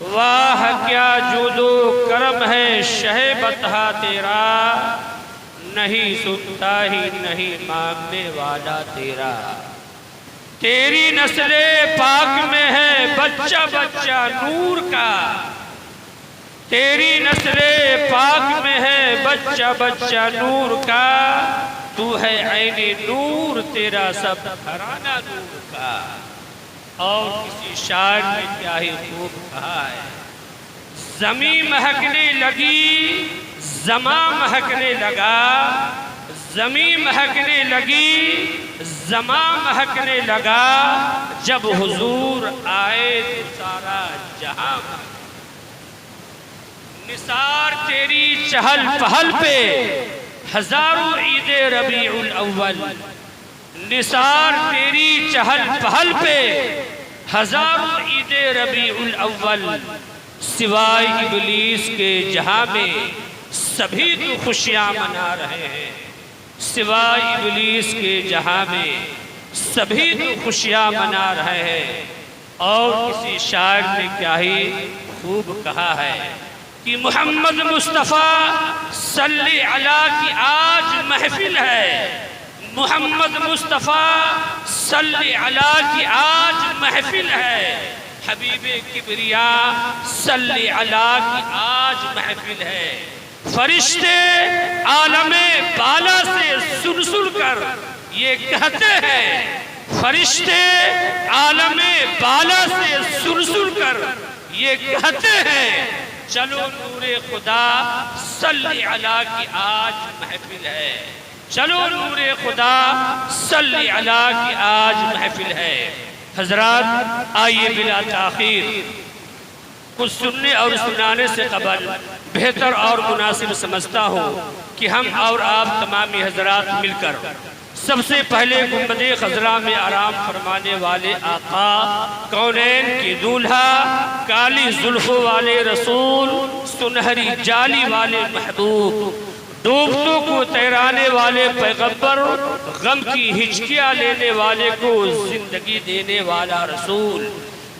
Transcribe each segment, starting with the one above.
واہ کیا جود و کرم ہے شہ بطحا تیرا، نہیں سنتا ہی نہیں مانگنے والا تیرا۔ تیری نسل پاک میں ہے بچہ بچہ نور کا، تیری نسل پاک میں ہے بچہ بچہ نور کا، تو ہے عین نور تیرا سب گھرانہ نور کا۔ اور کسی شاعر نے کیا ہی خوب کہا ہے، زمین مہکنے لگی زماں مہکنے لگا، زمین مہکنے لگی زماں مہکنے لگا، جب حضور آئے تو سارا جہاں۔ نثار تیری چہل پہل پہ ہزاروں عید ربیع الاول، نثار تیری چہل پہل پہ ہزاروں عید ربیع الاول، سوائے ابلیس کے جہاں میں سبھی تو خوشیاں منا رہے ہیں، سوائے ابلیس کے جہاں میں سبھی تو خوشیاں منا رہے ہیں۔ اور کسی شاعر نے کیا ہی خوب کہا ہے کہ محمد مصطفیٰ صلی علیہ کی آج محفل ہے، محمد مصطفیٰ صلی علیہ کی آج محفل ہے، حبیب کبریاء صلی علیہ کی آج محفل ہے۔ فرشتے عالم بالا سے سن سن کر یہ کہتے ہیں، فرشتے عالم بالا سے سن سن کر یہ کہتے ہیں، چلو نور خدا صلی علیہ کی آج محفل ہے، چلو نور خدا صلی علیہ کی آج محفل ہے۔ حضرات آئیے بلا تاخیر کچھ سننے اور سنانے سے قبل بہتر اور مناسب سمجھتا ہوں کہ ہم اور آپ تمامی حضرات مل کر سب سے پہلے گنبد خضرا میں آرام فرمانے والے آقا، کونین کی دولہا، کالی زلفوں والے رسول، سنہری جالی والے محبوب، ڈوبتوں کو تیرانے والے پیغمبر، غم کی ہچکیاں لینے والے کو زندگی دینے والا رسول،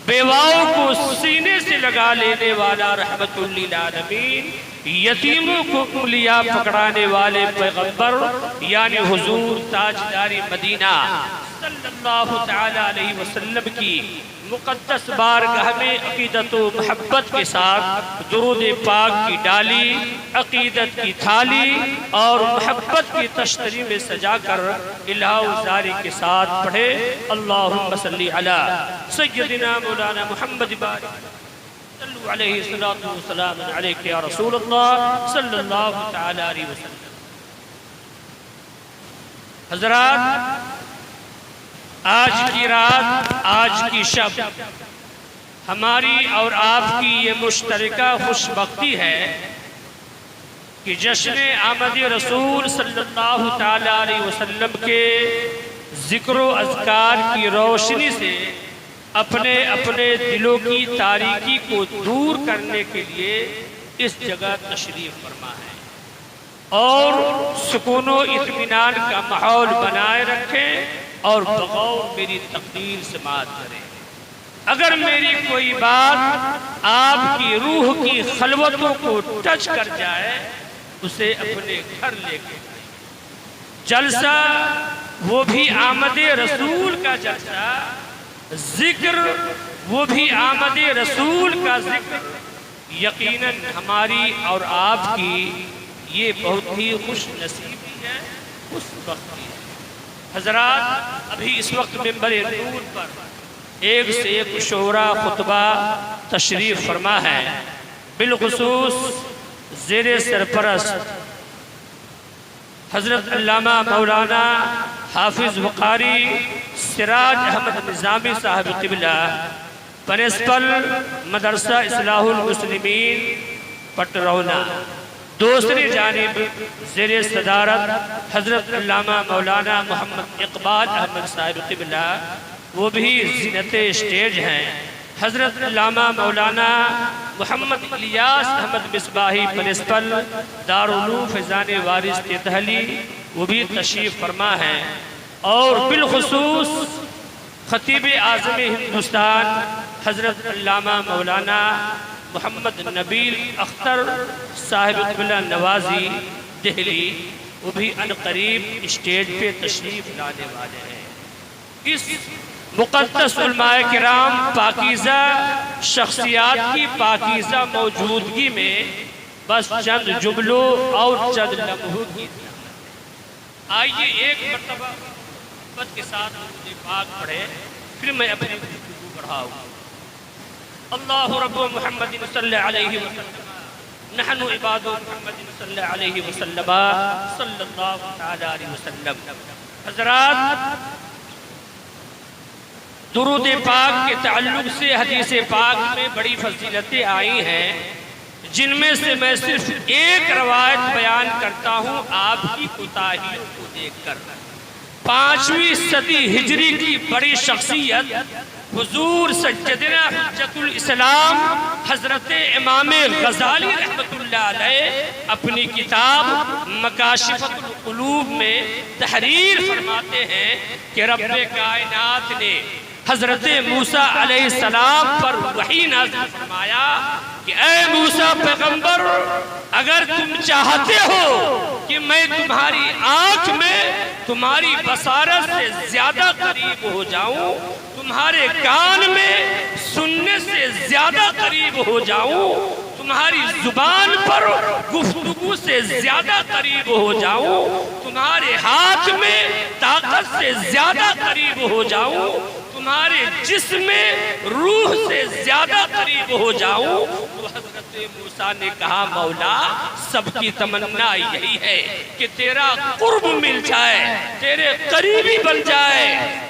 بیواؤں کو سینے سے لگا لینے والا رحمت للعالمین، یتیموں کو انگلیاں پکڑانے والے پیغمبر یعنی حضور تاجدار مدینہ صلی اللہ تعالی علیہ وسلم کی مقدس بارگاہ میں عقیدت و محبت کے ساتھ درود پاک کی ڈالی، عقیدت کی تھالی اور محبت کی تشتری میں سجا کر الہا و زاری کے ساتھ پڑھے، اللہم صلی علی سیدنا مولانا محمد بارک صلو علیہ الصلوۃ والسلام علیک یا رسول اللہ صلی اللہ تعالی علیہ وسلم۔ حضرات آج کی رات، آج کی شب ہماری اور آپ کی یہ مشترکہ خوش بختی ہے کہ جشن آمد رسول صلی اللہ تعالی علیہ وسلم کے ذکر و اذکار کی روشنی سے اپنے اپنے دلوں کی تاریکی کو دور کرنے کے لیے اس جگہ تشریف فرما ہے اور سکون و اطمینان کا ماحول بنائے رکھیں اور بغور میری تقدیر سماعت کریں۔ اگر میری کوئی بات آپ کی روح کی خلوتوں کو ٹچ کر جائے اسے اپنے گھر لے کے جلسہ، وہ بھی آمد رسول کا جلسہ، ذکر وہ بھی آمد رسول کا ذکر، یقیناً ہماری اور آپ کی یہ بہت ہی خوش نصیبی ہے، خوش بختی ہے۔ حضرات ابھی اس وقت منبر نور پر ایک سے ایک شعرا خطبہ تشریف فرما ہے، بالخصوص زیر سرپرست حضرت علامہ مولانا حافظ وقاری سراج احمد نظامی صاحب قبلہ، پرنسپل مدرسہ اصلاح المسلمین پٹرونہ، دوسری جانب زیر صدارت حضرت علامہ مولانا محمد اقبال احمد صاحب قبلہ، وہ بھی زینت اسٹیج ہیں، حضرت علامہ مولانا محمد الیاس احمد مصباحی پرنسپل دارالعلوم فیضان وارث تہلی، وہ بھی تشریف فرما ہیں، اور بالخصوص خطیب اعظم ہندوستان حضرت علامہ مولانا محمد نبیل اختر صاحب قبلہ نوازی دہلی، وہ بھی عنقریب اسٹیج پہ تشریف لانے والے ہیں۔ اس مقدس علماء کرام پاکیزہ شخصیات کی پاکیزہ موجودگی میں بس چند جملوں اور چند لمحوں کی آئیے ایک مرتبہ محبت کے ساتھ درود پاک پڑھے، پھر میں اپنی گفتگو بڑھاؤں۔ اللہ رب محمد صلی علیہ وسلم، نحن عباد محمد صلی علیہ وسلم، صلی اللہ تعالی علیہ وسلم۔ حضرات، درود پاک کے تعلق سے حدیث پاک میں بڑی فضیلتیں آئی ہیں، جن میں سے میں صرف ایک روایت بیان کرتا ہوں آپ کی کوتاہیوں کو دیکھ کر۔ 5ویں صدی ہجری کی بڑی شخصیت حضور سیدنا حجت الاسلام حضرت امام غزالی رحمت اللہ علیہ اپنی کتاب مکاشفۃ القلوب میں تحریر فرماتے ہیں کہ رب کائنات نے حضرت موسیٰ علیہ السلام پر وحی نازل فرمایا کہ اے موسیٰ پیغمبر، اگر تم چاہتے ہو کہ میں تمہاری آنکھ میں تمہاری بصارت سے زیادہ قریب ہو جاؤں، تمہارے کان میں سننے سے زیادہ قریب ہو جاؤں، تمہاری زبان پر گفتگو سے زیادہ قریب ہو جاؤں، تمہارے ہاتھ میں طاقت سے زیادہ قریب ہو جاؤں، تمہارے جسم میں روح سے زیادہ قریب ہو جاؤں، تو حضرت موسیٰ نے کہا مولا سب کی تمنا یہی ہے کہ تیرا قرب مل جائے، تیرے قریبی بن جائے۔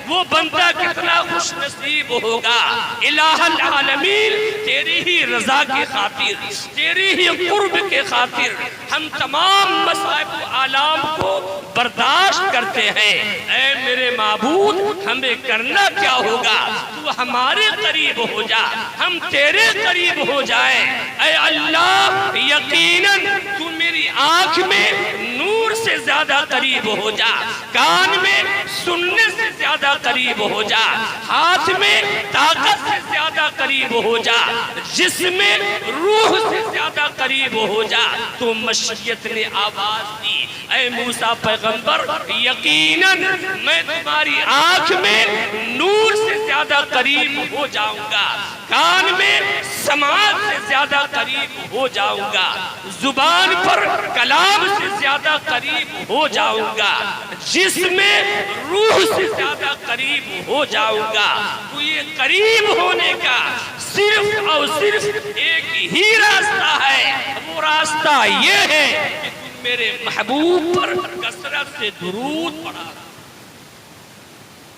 وہ بندہ کتنا خوش نصیب ہوگا۔ الہ العالمین، تیری ہی رضا کی خاطر، تیری ہی قرب کے خاطر ہم تمام مصائب و آلام کو برداشت کرتے ہیں۔ اے میرے معبود، ہمیں کرنا کیا ہوگا؟ تو ہمارے قریب ہو جا، ہم تیرے قریب ہو جائیں۔ اے اللہ، یقیناً تو میری آنکھ میں نور سے زیادہ قریب ہو جا، کان میں سننے سے زیادہ قریب ہو جا، ہاتھ میں طاقت سے زیادہ قریب ہو جا، جسم میں روح سے زیادہ قریب ہو جا۔ تو مشیت نے آواز دی، اے موسیٰ پیغمبر، یقیناً میں تمہاری آنکھ میں نور سے زیادہ قریب ہو جاؤں گا، کان میں سماعت سے زیادہ قریب ہو جاؤں گا، زبان پر کلام سے زیادہ قریب ہو جاؤں گا، جسم میں روح سے زیادہ قریب ہو جاؤں گا۔ تو یہ قریب ہونے کا صرف اور صرف ایک ہی راستہ ہے، وہ راستہ یہ ہے کہ تم میرے محبوب پر کثرت سے درود پڑھا۔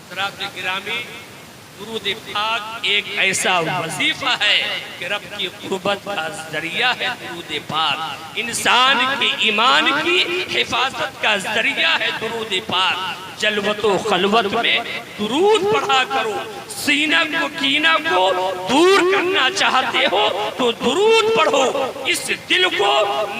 حضرات گرامی، درود پاک ایک ایسا وظیفہ ہے کہ رب کی قربت کا ذریعہ ہے۔ درود پاک انسان کے ایمان کی حفاظت کا ذریعہ ہے۔ درود پاک جلوت و خلوت میں درود پڑھا کرو۔ سینہ کو کینہ کو دور کرنا چاہتے ہو تو درود پڑھو۔ اس دل کو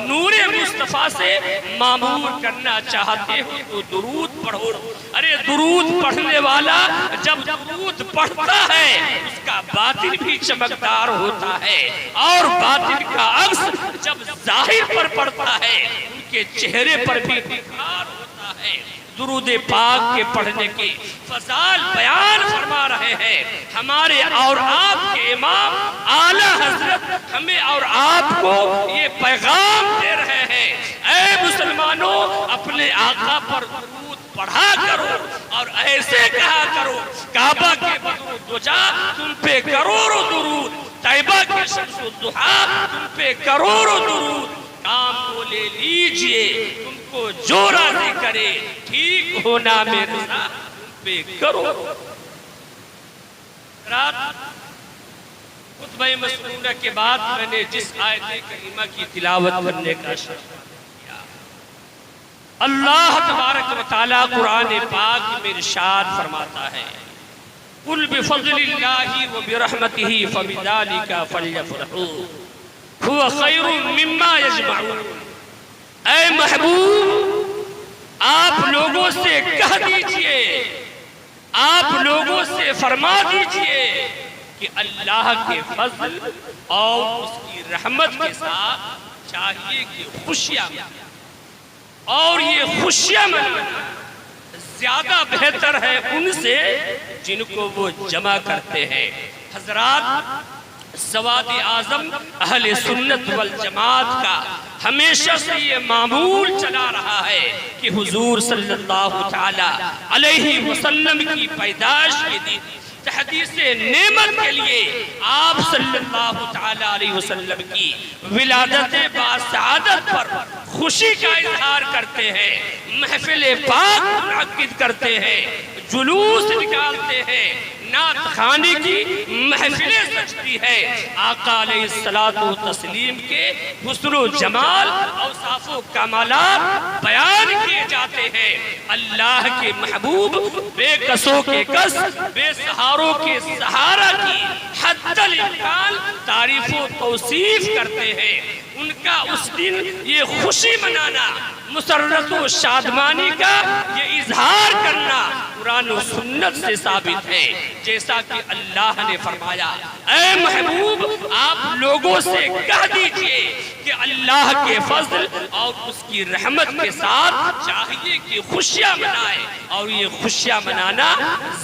نور مصطفیٰ سے معمور کرنا چاہتے ہو تو درود پڑھو۔ ارے درود پڑھنے والا جب درود پڑھتا ہے اس کا باطن بھی چمکدار ہوتا ہے، اور باطن کا عکس جب ظاہر پر پڑتا ہے ان کے چہرے پر بھی نکھار ہوتا ہے۔ درود پاک کے پڑھنے کی فضائل بیان فرما رہے ہیں ہمارے اور آپ کے امام اعلیٰ حضرت، ہمیں اور آپ کو یہ پیغام دے رہے ہیں، اے مسلمانوں اپنے آقا پر درود پڑھا کرو اور ایسے کہا کرو، کعبہ کے بدر و دجا تم پہ کروڑوں درود، طیبہ کے شمس و ضحیٰ تم پہ کروڑوں درود۔ کام کو لے لیجئے تم کو جو راضی کرے، ٹھیک ہونا میرے ساتھ تم پہ کرو۔ رات خطبہ مسنونہ کے بعد میں نے جس آیت کریمہ کی تلاوت کرنے کا شرف کیا، اللہ تبارک و تعالیٰ قرآن پاک میں ارشاد فرماتا ہے، قُلْ بِفَضْلِ اللَّهِ وَبِرَحْمَتِهِ فَبِذَلِكَ فَلْيَفْرَحُوا هُوَ خَيْرٌ مِّمَّا يَجْمَعُونَ۔ اے محبوب، آپ لوگوں سے کہہ دیجئے، آپ لوگوں سے فرما دیجئے کہ اللہ کے فضل اور اس کی رحمت کے ساتھ چاہیے کہ خوشیاں اور یہ خوشیاں منانا زیادہ بہتر ہے ان سے جن کو وہ جمع کرتے ہیں۔ حضرات، سواد اعظم اہل سنت والجماعت کا ہمیشہ سے یہ معمول چلا رہا ہے کہ حضور صلی اللہ تعالی علیہ وسلم کی پیدائش کے دن تحدیث نعمت کے لیے آپ صلی اللہ تعالی علیہ وسلم کی ولادت باسعادت پر خوشی کا اظہار کرتے ہیں، محفل پاک منعقد کرتے ہیں، جلوس نکالتے ہیں، نعت خوانی کی محفلیں سجتی ہے، آقا علیہ الصلوۃ والتسلیم کے حسن و جمال اوصاف و کمالات بیان کیے جاتے ہیں۔ اللہ کے محبوب بے کسوں کے کس، بے سہاروں کے سہارا کی حد الامکان تعریف و توصیف کرتے ہیں۔ ان کا اس دن یہ خوشی منانا، مسرت و شادمانی کا یہ اظہار کرنا قرآن و سنت سے ثابت ہے، جیسا کہ اللہ نے فرمایا، اے محبوب آپ لوگوں سے کہہ دیجئے کہ اللہ کے فضل اور اس کی رحمت کے ساتھ چاہیے کہ خوشیاں منائے، اور یہ خوشیاں منانا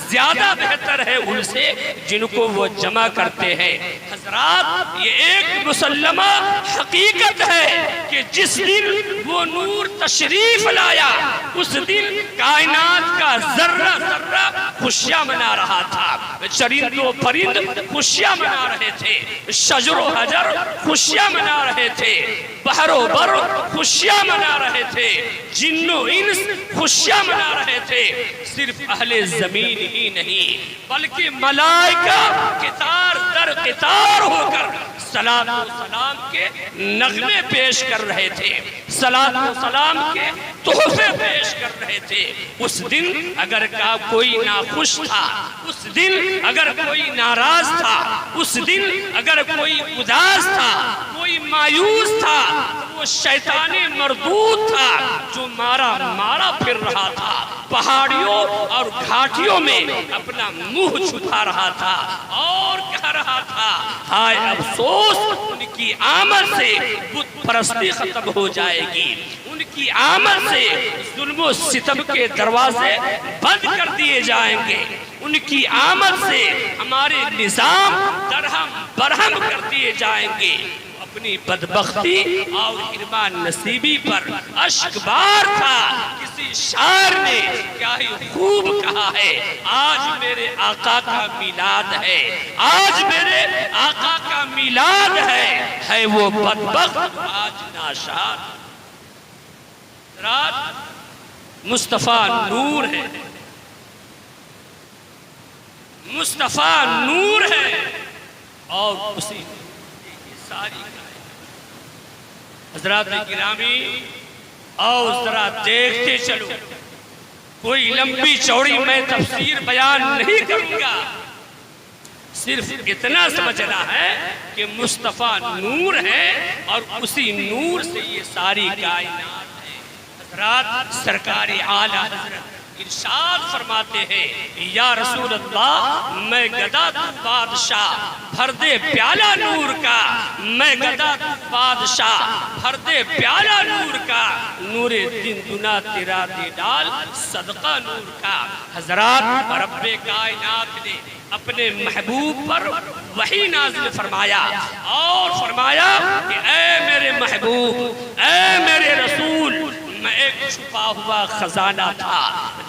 زیادہ بہتر ہے ان سے جن کو وہ جمع کرتے ہیں۔ حضرات، یہ ایک مسلمہ حقیقت ہے کہ جس دن وہ نور تشریف لایا اس دن کائنات کا ذرہ ذرہ خوشیاں منا رہا تھا، چرند و پرند خوشیاں منا رہے تھے، شجر و حجر خوشیاں منا رہے تھے، بحر و بر خوشیاں منا رہے تھے، جن و انس خوشیاں منا رہے تھے۔ صرف اہل زمین ہی نہیں بلکہ ملائکہ قطار در قطار ہو کر صلاۃ و سلام کے نغمے پیش کر رہے تھے، صلاۃ و سلام کے تحفے پیش کر رہے تھے۔ اس دن اگر کوئی ناخوش تھا، اس دن اگر کوئی ناراض تھا، اس دن اگر کوئی اداس تھا، کوئی مایوس تھا، وہ شیطان مردود تھا جو مارا پھر رہا تھا، پہاڑیوں اور گھاٹیوں میں اپنا منہ چھپا رہا تھا اور کہہ رہا تھا، ہائے افسوس، ان کی آمد سے بت پرستی ختم ہو جائے گی، ان کی آمد سے ظلم و ستم کے دروازے بند کر دیے جائیں گے، ان کی آمد سے ہمارے نظام درہم برہم کر دیے جائیں گے۔ اپنی بدبختی اور حرمان نصیبی پر اشک بار تھا۔ کسی شاعر نے کیا ہی خوب کہا ہے، آج میرے آقا کا میلاد ہے، آج میرے آقا کا میلاد ہے وہ بدبخت آج ناشاد۔ رات مصطفیٰ نور ہے، مصطفیٰ نور ہے، اور اسی ساری حضرات گرامی، اور ذرا دیکھتے چلو، کوئی لمبی چوڑی میں تفسیر بیان نہیں کروں گا، صرف اتنا سمجھنا ہے کہ مصطفیٰ نور ہے اور اسی نور سے یہ ساری کائنات ہے۔ حضرات، سرکار اعلیٰ حضرت ارشاد فرماتے ہیں، یا رسول اللہ میں گدا تو بادشاہ بھر دے پیالہ نور کا، میں گدا تو بادشاہ بھر دے پیالہ نور کا، نور دن دنا تیرا دے ڈال صدقہ نور کا۔ حضرات، رب کائنات نے اپنے محبوب پر وحی نازل فرمایا اور فرمایا کہ اے میرے محبوب، اے میرے رسول، میں ایک چھپا ہوا خزانہ تھا،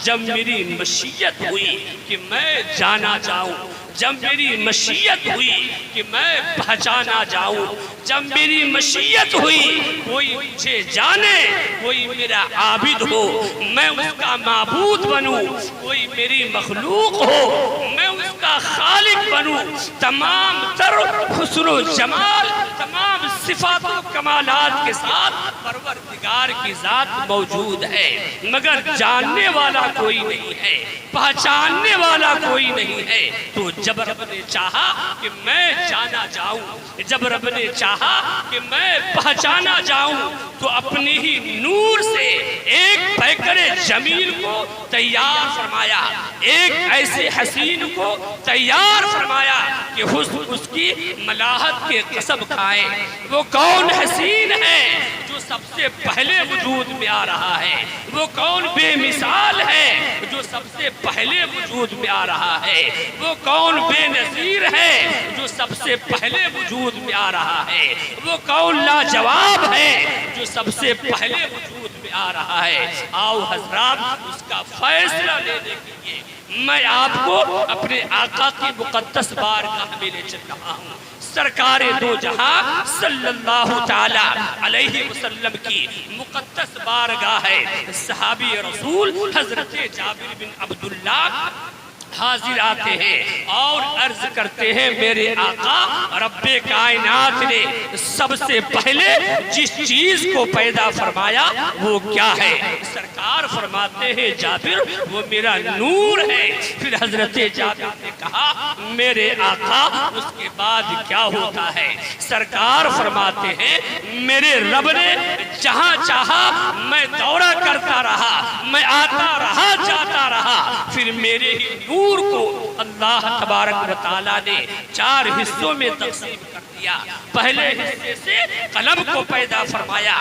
جب میری مشیت ہوئی کہ میں جانا جاؤں، جب میری مشیت ہوئی کہ میں پہچانا جاؤں، جب میری مشیت ہوئی کوئی مجھے جانے، کوئی میرا عابد ہو، میں اس کا معبود بنوں، کوئی میری مخلوق ہو، میں اس کا خالق بنوں، تمام تر حسن و جمال، تمام صفات و کمالات کے ساتھ پروردگار کی ذات موجود ہے، مگر جاننے والا کوئی نہیں ہے، پہچاننے والا کوئی نہیں ہے۔ تو جب رب نے چاہا کہ میں جانا جاؤں، جب رب نے چاہا کہ میں پہچانا جاؤں، تو اپنی ہی نور سے ایک پیکر جمیل کو تیار فرمایا، ایک ایسے حسین کو تیار فرمایا کہ اس کی ملاحت کے قسم کھائیں۔ وہ کون حسین ہے جو سب سے پہلے وجود میں آ رہا ہے؟ وہ کون بے مثال ہے جو سب سے پہلے وجود میں آ رہا ہے؟ وہ کون بے نظیر ہے جو سب سے پہلے وجود میں آ رہا ہے؟ وہ کون لاجواب ہے جو سب سے پہلے وجود میں آ رہا ہے؟ آؤ حضرات، اس کا فیصلہ لینے کے لیے میں آپ کو اپنے آقا کی مقدس بارگاہ میں لے چل رہا ہوں۔ سرکار دو جہاں صلی اللہ تعالی علیہ وسلم کی مقدس بارگاہ ہے۔ صحابی رسول حضرت جابر بن عبداللہ حاضر آتے ہیں اور عرض کرتے ہیں، میرے آقا رب کائنات نے سب سے پہلے جس چیز کو پیدا فرمایا وہ کیا ہے؟ سرکار فرماتے ہیں، جابر وہ میرا نور ہے۔ پھر حضرت جابر نے کہا، میرے آقا اس کے بعد کیا ہوتا ہے؟ سرکار فرماتے ہیں، میرے رب نے جہاں چاہا میں دورہ کرتا رہا، میں آتا رہا جاتا رہا، پھر میرے ہی نور کو اللہ تبارک و تعالیٰ نے 4 حصوں میں تقسیم کر دیا۔ پہلے حصے سے قلم کو پیدا فرمایا،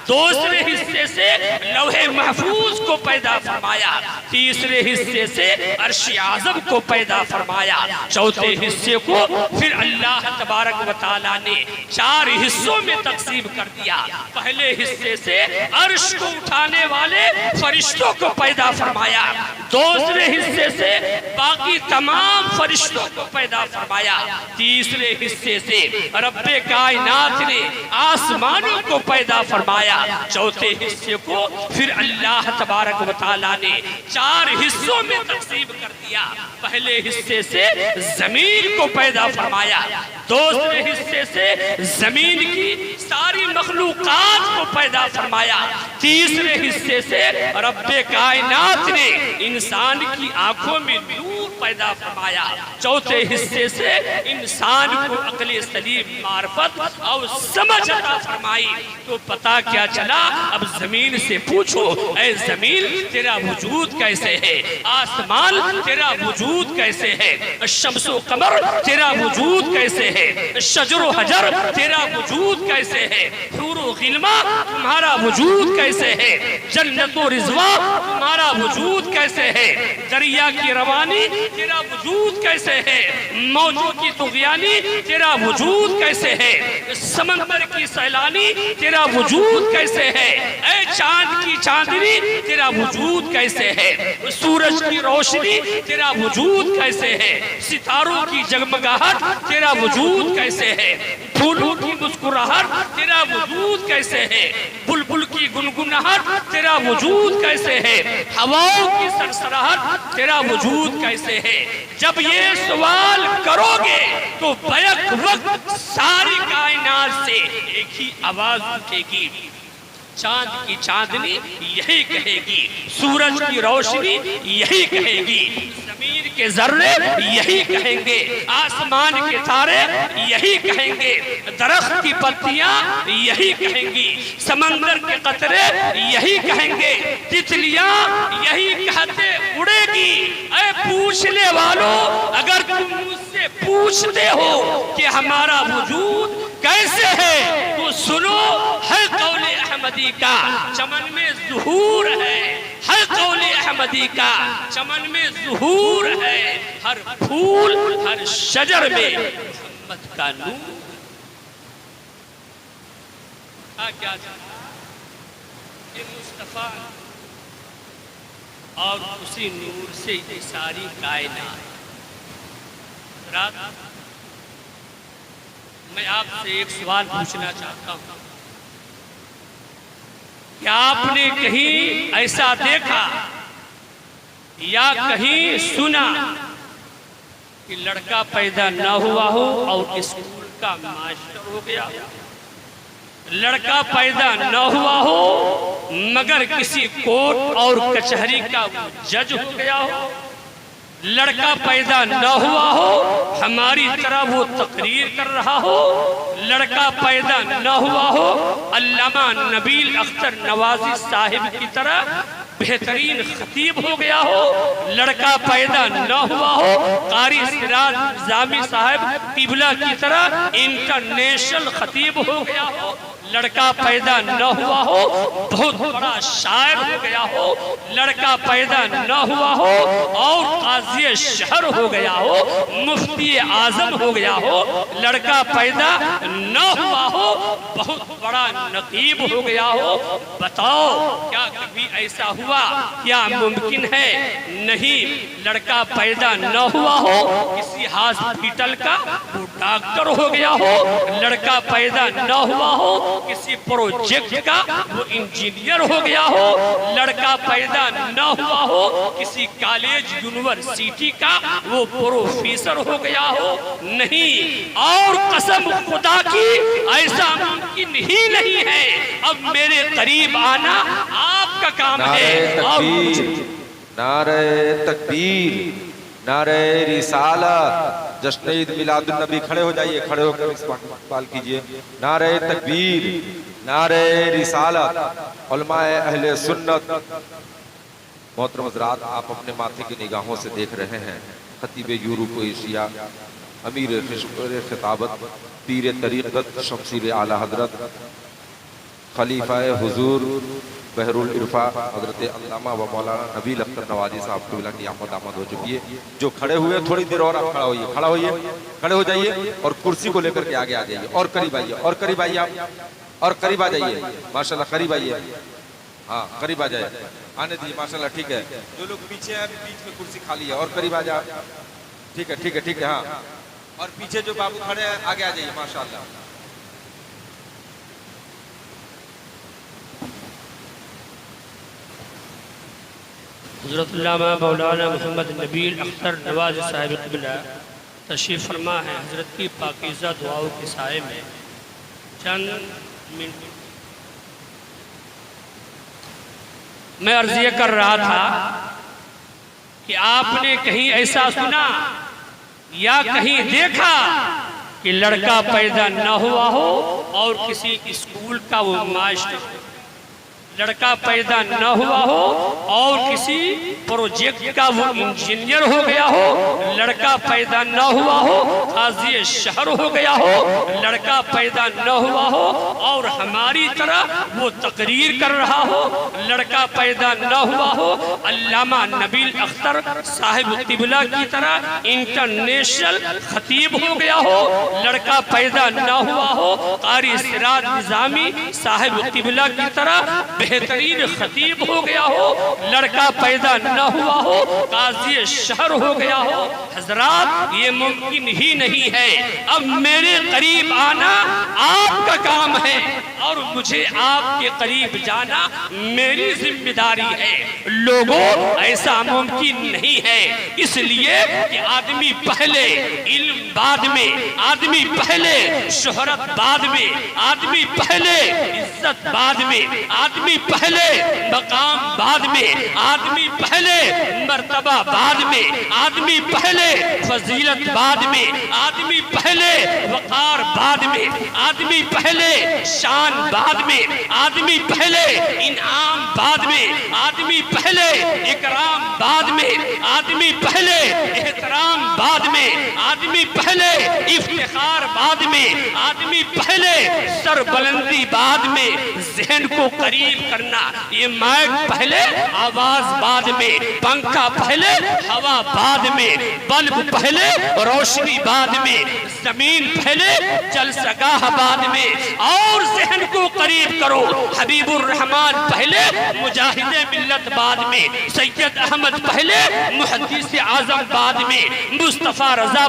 دوسرے حصے سے لوح محفوظ کو پیدا فرمایا، تیسرے حصے سے عرش اعظم کو پیدا فرمایا، چوتھے حصے کو پھر اللہ تبارک و تعالیٰ نے 4 حصوں میں تقسیم کر دیا۔ پہلے حصے سے عرش کو اٹھانے والے فرشتوں کو پیدا فرمایا، دوسرے حصے سے باقی تمام فرشتوں کو پیدا فرمایا، تیسرے حصے سے رب کائنات نے آسمانوں کو پیدا فرمایا، چوتھے حصے کو پھر اللہ تبارک و تعالیٰ نے 4 حصوں میں تقسیم کر دیا۔ پہلے حصے سے زمین کو پیدا فرمایا، دوسرے حصے سے زمین کی ساری مخلوقات کو پیدا فرمایا، تیسرے حصے سے رب کائنات نے انسان کی آنکھوں میں نور پیدا فرمایا، چوتھے حصے سے انسان کو عقل سلیم، معرفت اور سمجھ عطا فرمائی۔ تو پتا کیا چلا؟ اب زمین سے پوچھو، اے زمین تیرا وجود کیسے ہے؟ آسمان تیرا وجود کیسے ہے؟ شمس و قمر تیرا وجود کیسے ہے؟ شجر و حجر تیرا وجود کیسے ہے؟ حور و غلمہ تمہارا وجود کیسے ہے؟ جنت و رضوان تمہارا وجود کیسے ہے؟ دریا کی روانی تیرا وجود کیسے ہے؟ موجوں کی طغیانی تیرا وجود کیسے ہے؟ سمندر کی سیلانی تیرا وجود کیسے ہے؟ اے چاند کی چاندنی تیرا وجود کیسے ہے؟ سورج کی روشنی تیرا وجود کیسے ہے؟ ستاروں کی جگمگاہٹ تیرا وجود کیسے ہے؟ پھولوں کی مسکراہٹ تیرا وجود کیسے ہے؟ بلبل کی گنگناہٹ تیرا وجود کیسے ہے؟ ہواؤں کی سرسراہٹ تیرا وجود کیسے ہے؟ جب یہ سوال کرو گے تو بیک وقت ساری کائنات سے ایک ہی آواز اٹھے گی، چاند کی چاندنی یہی کہے گی، سورج کی روشنی یہی کہے گی، زمین کے ذرے یہی کہیں گے، آسمان کے تارے یہی کہیں گے، درخت کی پتیاں یہی کہیں گی، سمندر کے قطرے یہی کہیں گے، تتلیاں یہی کہتے اڑے گی۔ اے پوچھنے والوں، اگر تم مجھ سے پوچھتے ہو کہ ہمارا وجود کیسے ہے تو سنو، ہے قول احمدی کا چمن میں ظہور ہے، ہر قول احمدی کا چمن میں ظہور ہے، ہر پھول ہر شجر میں محمد کا نور۔ کیا یہ مصطفیٰ اور اسی نور سے یہ ساری کائنات۔ رات میں آپ سے ایک سوال پوچھنا چاہتا ہوں، کیا آپ نے کہیں ایسا دیکھا یا کہیں سنا کہ لڑکا پیدا نہ ہوا ہو اور اسکول کا ماسٹر ہو گیا؟ لڑکا پیدا نہ ہوا ہو مگر کسی کورٹ اور کچہری کا جج ہو گیا ہو، لڑکا پیدا نہ ہوا ہو ہماری طرح وہ تقریر کر رہا ہو، لڑکا پیدا نہ ہوا ہو علامہ نبیل اختر نوازی صاحب کی طرح بہترین خطیب ہو گیا ہو، لڑکا پیدا نہ ہوا ہو قاری سراج نظامی صاحب قبلہ کی طرح انٹرنیشنل خطیب ہو گیا ہو، لڑکا پیدا نہ ہوا ہو بہت بڑا شاعر ہو گیا ہو، لڑکا پیدا نہ ہوا ہو اور قاضی شہر ہو گیا ہو، مفتی اعظم ہو گیا ہو، لڑکا پیدا نہ ہوا ہو بہت بڑا نقیب ہو گیا ہو، بتاؤ کیا کبھی ایسا ہوا؟ کیا ممکن ہے؟ نہیں، لڑکا پیدا نہ ہوا ہو کسی ہاسپٹل کا وہ ڈاکٹر ہو گیا ہو، لڑکا پیدا نہ ہوا ہو کسی پروجیکٹ کا وہ انجینئر ہو گیا ہو، لڑکا پیدا نہ ہوا ہو کسی کالج یونیورسٹی کا وہ پروفیسر ہو گیا ہو، نہیں، اور قسم خدا کی ایسا ممکن ہی نہیں ہے۔ اب میرے قریب آنا آپ کا کام ہے۔ نعرہ تکبیر، نعرہ رسالت، جشن عید میلاد النبی، کھڑے ہو جائیے، کھڑے ہو کر استقبال کیجئے۔ نعرہ تکبیر، نعرہ رسالت، علماء اہل سنت۔ محترم حضرات، آپ اپنے ماتھے کی نگاہوں سے دیکھ رہے ہیں خطیب یورپ و ایشیا، امیر خطابت، پیر طریقت، شمشیر اعلی حضرت، خلیفہ حضور بحر العرفا حضرت علامہ و مولانا نبیل اختر نوازی صاحب قبلہ کی آمد ہو چکی ہے۔ جو کھڑے ہوئے تھوڑی دیر اور آپ کھڑا ہوئیے، کھڑا ہوئیے، کھڑے ہو جائیے اور کرسی کو لے کر کے آگے آ جائیے، اور قریب آئیے، اور قریب آئیے، اور قریب آ جائیے، ماشاءاللہ قریب آئیے، ہاں قریب آ جائے، آنے دیجیے، ماشاءاللہ ٹھیک ہے۔ جو لوگ پیچھے ہیں بیچ میں کرسی خالی ہے، اور قریب آ جائے، ٹھیک ہے ٹھیک ہے ٹھیک ہے، ہاں، اور پیچھے جو بابو کھڑے ہیں آگے آ جائیے، ماشاءاللہ۔ حضرت علامہ مولانا محمد نبیل اختر نوازی صاحب قبلہ تشریف فرما ہے۔ حضرت کی پاکیزہ دعاؤں کے سائے میں چند منٹ میں عرض یہ کر رہا تھا کہ آپ نے کہیں ایسا سنا یا کہیں دیکھا کہ لڑکا پیدا نہ ہوا ہو اور کسی اسکول کا وہ ماسٹر، لڑکا پیدا نہ ہوا ہو اور کسی پروجیکٹ کا وہ انجینئر ہو گیا ہو، لڑکا پیدا نہ ہوا ہو قاضی شہر ہو گیا ہو، لڑکا پیدا نہ ہوا ہو اور ہماری طرح وہ تقریر کر رہا ہو، لڑکا پیدا نہ ہوا ہو علامہ نبیل اختر صاحب قبلہ کی طرح انٹرنیشنل خطیب ہو گیا ہو، لڑکا پیدا نہ ہوا ہو قاری سراج نظامی صاحب قبلہ کی طرح بہترین خطیب ہو گیا ہو، لڑکا پیدا نہ ہوا ہو قاضی شہر ہو گیا ہو۔ حضرات، یہ ممکن ہی نہیں ہے۔ اب میرے قریب آنا آپ کا کام ہے اور مجھے آپ کے قریب جانا میری ذمہ داری ہے۔ لوگوں، ایسا ممکن نہیں ہے، اس لیے کہ آدمی پہلے علم بعد میں، آدمی پہلے شہرت بعد میں، آدمی پہلے عزت بعد میں، آدمی پہلے مقام بعد میں، آدمی پہلے مرتبہ بعد میں، آدمی پہلے فضیلت بعد میں، آدمی پہلے وقار بعد میں، آدمی پہلے شان بعد میں، آدمی پہلے انعام بعد میں، آدمی پہلے اکرام بعد میں، آدمی پہلے احترام بعد میں، آدمی پہلے افتخار بعد میں، آدمی پہلے سربلندی بعد میں، ذہن کو قریب کرنا، یہ مائک پہلے آواز بعد میں، پنکھا پہلے ہوا بعد میں، بلب پہلے روشنی بعد میں، زمین پہلے جلسگاہ بعد میں، اور ذہن کو قریب کرو۔ حبیب الرحمن پہلے مجاہد ملت بعد میں، سید احمد پہلے محدث اعظم بعد میں، مصطفیٰ رضا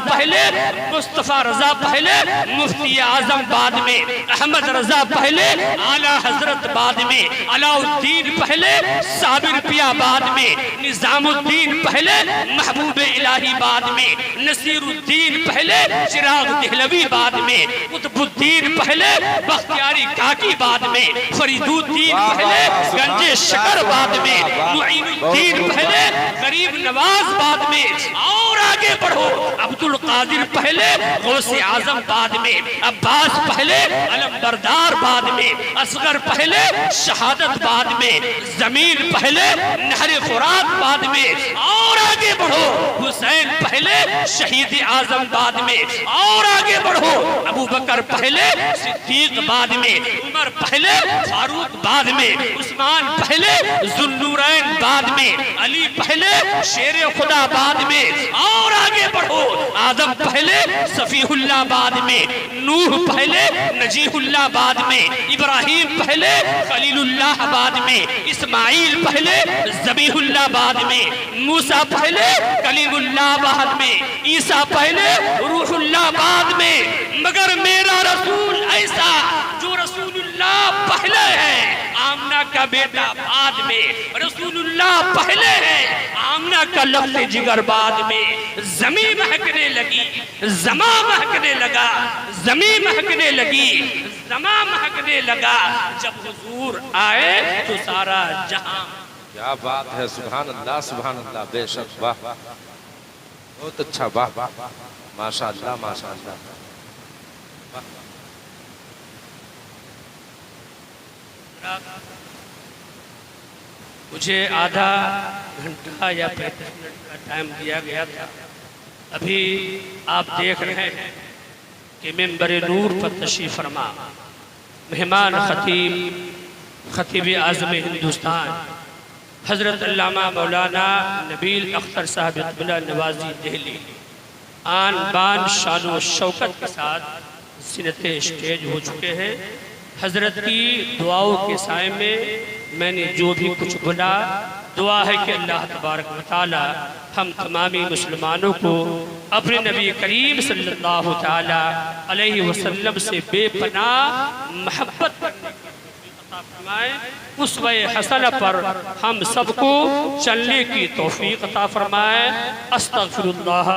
پہلے مفتی اعظم بعد میں، احمد رضا پہلے اعلیٰ حضرت بعد میں، علاء الدین پہلے صابر پیا بعد میں، نظام الدین پہلے محبوب الہی بعد میں، نصیر الدین پہلے چراغ دہلوی بعد میں، قطب الدین پہلے بختیاری کاکی بعد میں، فرید الدین پہلے، گنج شکر بعد میں، معین الدین پہلے، غریب نواز بعد میں، اور آگے بڑھو، عبد القادر پہلے، غوث اعظم بعد میں، عباس پہلے، علم بردار بعد میں، اصغر پہلے، شہادت بعد میں، زمین پہلے، نہر فرات بعد میں، اور آگے بڑھو، حسین پہلے، شہید اعظم بعد میں، اور آگے بڑھو، ابو بکر پہلے، صدیق بعد میں، عمر پہلے، فاروق بعد میں، عثمان پہلے، ذوالنورین بعد میں، علی پہلے، شیر خدا بعد میں، اور آگے بڑھو، آدم پہلے، صفیح اللہ بعد میں، نوح پہلے، نجیح اللہ بعد میں، ابراہیم پہلے، خلیل اللہ بعد میں، اسماعیل پہلے، ذبیح اللہ بعد میں، موسیٰ پہلے، کلیم اللہ بعد میں، عیسیٰ پہلے، روح اللہ بعد میں، مگر میرا رسول ایسا جو رسول اللہ پہلے ہے، آمنہ کا بیٹا بعد میں، رسول اللہ پہلے ہے، آمنہ کا لفظ جگر بعد میں، زمین مہکنے لگی، زمان مہکنے لگا، زمین مہکنے لگی، زمان مہکنے لگا، جب حضور آئے تو سارا جہاں. کیا بات ہے، سبحان اللہ، بے شک، واہ بہت اچھا، واہ ماشاءاللہ ماشاءاللہ. مجھے آدھا گھنٹہ یا 35 منٹ کا ٹائم دیا گیا تھا. ابھی آپ دیکھ رہے ہیں کہ منبر نور پر تشریف فرما مہمان خطیب اعظم ہندوستان حضرت علامہ مولانا نبیل اختر صاحب اقبلہ نوازی دہلی آن بان شان و شوکت کے ساتھ زینت اسٹیج ہو چکے ہیں. حضرت کی دعاؤں کے سائے میں نے جو بھی کچھ بنا، دعا ہے کہ اللہ تبارک و تعالی ہم تمامی مسلمانوں کو اپنے نبی کریم صلی اللہ تعالی علیہ وسلم سے بے پناہ محبت کرنے کی عطا فرمائے. اسوہ حسنہ پر ہم سب کو چلنے کی توفیق عطا فرمائے. استغفر اللہ.